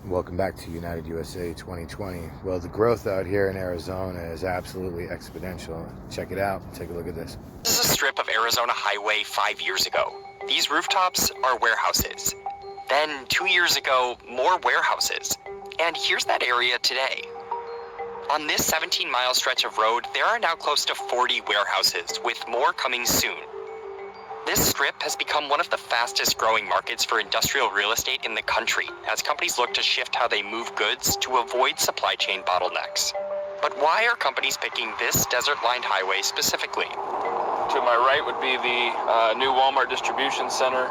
Welcome back to United USA 2020. Well, the growth out here in Arizona is absolutely exponential. Check it out. Take a look at this. This is a strip of Arizona highway 5 years ago. These rooftops are warehouses. Then 2 years ago, more warehouses. And here's that area today. On this 17-mile stretch of road, there are now close to 40 warehouses, with more coming soon. This strip has become one of the fastest growing markets for industrial real estate in the country, as companies look to shift how they move goods to avoid supply chain bottlenecks. But why are companies picking this desert-lined highway specifically? To my right would be the new Walmart distribution center.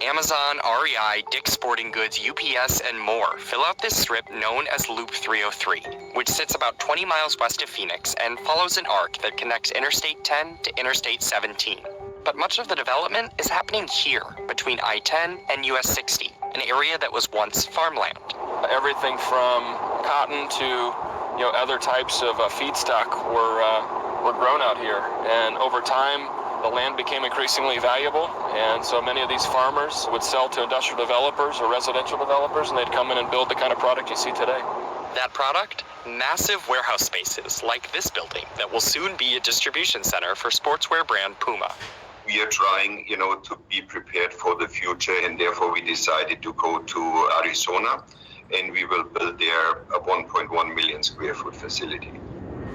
Amazon, REI, Dick's Sporting Goods, UPS, and more fill out this strip known as Loop 303, which sits about 20 miles west of Phoenix and follows an arc that connects Interstate 10 to Interstate 17. But much of the development is happening here, between I-10 and US 60, an area that was once farmland. Everything from cotton to other types of feedstock were grown out here, and over time the land became increasingly valuable, and so many of these farmers would sell to industrial developers or residential developers, and they'd come in and build the kind of product you see today. That product? Massive warehouse spaces like this building that will soon be a distribution center for sportswear brand Puma. We are trying, to be prepared for the future, and therefore we decided to go to Arizona, and we will build there a 1.1 million square foot facility.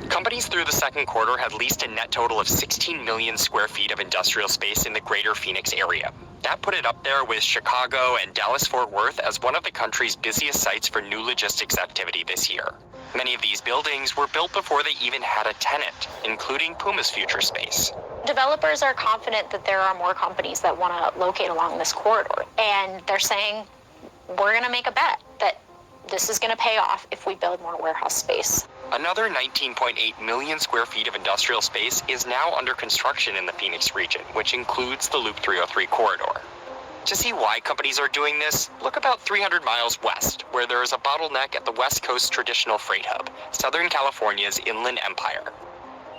Companies through the second quarter had leased a net total of 16 million square feet of industrial space in the greater Phoenix area. That put it up there with Chicago and Dallas-Fort Worth as one of the country's busiest sites for new logistics activity this year. Many of these buildings were built before they even had a tenant, including Puma's future space. Developers are confident that there are more companies that want to locate along this corridor, and they're saying, we're going to make a bet that this is going to pay off if we build more warehouse space. Another 19.8 million square feet of industrial space is now under construction in the Phoenix region, which includes the Loop 303 corridor. To see why companies are doing this, look about 300 miles west, where there is a bottleneck at the West Coast traditional freight hub, Southern California's Inland Empire.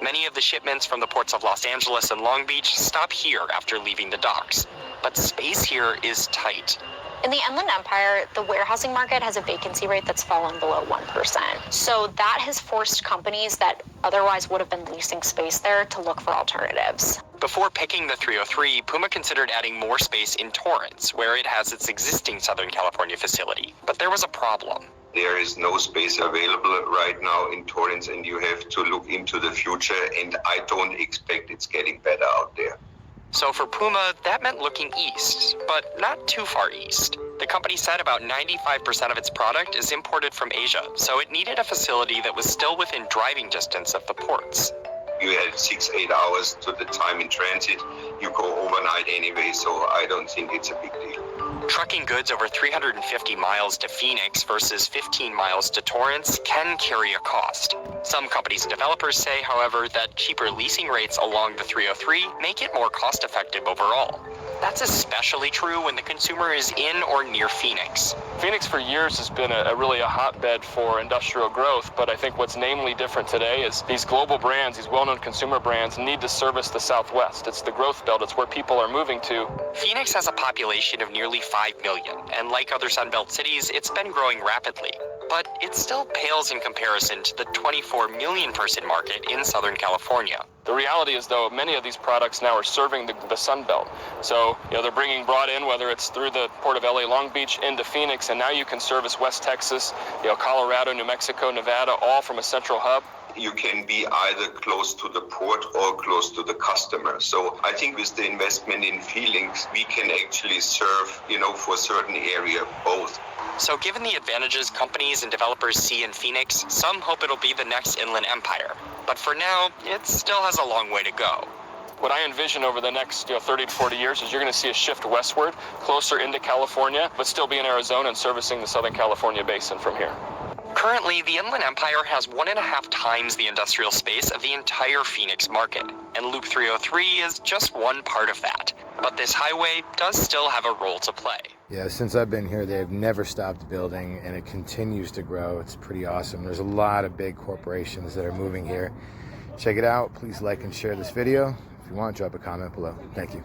Many of the shipments from the ports of Los Angeles and Long Beach stop here after leaving the docks, but space here is tight. In the Inland Empire, the warehousing market has a vacancy rate that's fallen below 1%. So that has forced companies that otherwise would have been leasing space there to look for alternatives. Before picking the 303, Puma considered adding more space in Torrance, where it has its existing Southern California facility. But there was a problem. There is no space available right now in Torrance, and you have to look into the future, and I don't expect it's getting better out there. So for Puma, that meant looking east, but not too far east. The company said about 95% of its product is imported from Asia, so it needed a facility that was still within driving distance of the ports. You had 6-8 hours to the time in transit. You go overnight anyway, so I don't think it's a big deal. Trucking goods over 350 miles to Phoenix versus 15 miles to Torrance can carry a cost. Some companies and developers say, however, that cheaper leasing rates along the 303 make it more cost-effective overall. That's especially true when the consumer is in or near Phoenix. Phoenix for years has been really a hotbed for industrial growth, but I think what's namely different today is these global brands, these well-known consumer brands, need to service the Southwest. It's the growth belt. It's where people are moving to. Phoenix has a population of nearly 5 million, and like other Sunbelt cities, it's been growing rapidly. But it still pales in comparison to the 24 million person market in Southern California. The reality is, though, many of these products now are serving the Sun Belt. So, they're brought in, whether it's through the Port of LA Long Beach into Phoenix, and now you can service West Texas, Colorado, New Mexico, Nevada, all from a central hub. You can be either close to the port or close to the customer. So I think with the investment in Phoenix, we can actually serve, for a certain area, both. So given the advantages companies and developers see in Phoenix, some hope it'll be the next Inland Empire. But for now, it still has a long way to go. What I envision over the next 30 to 40 years is you're going to see a shift westward, closer into California, but still be in Arizona and servicing the Southern California basin from here. Currently, the Inland Empire has 1.5 times the industrial space of the entire Phoenix market, and Loop 303 is just one part of that. But this highway does still have a role to play. Yeah, since I've been here, they've never stopped building, and it continues to grow. It's pretty awesome. There's a lot of big corporations that are moving here. Check it out. Please like and share this video. If you want, drop a comment below. Thank you.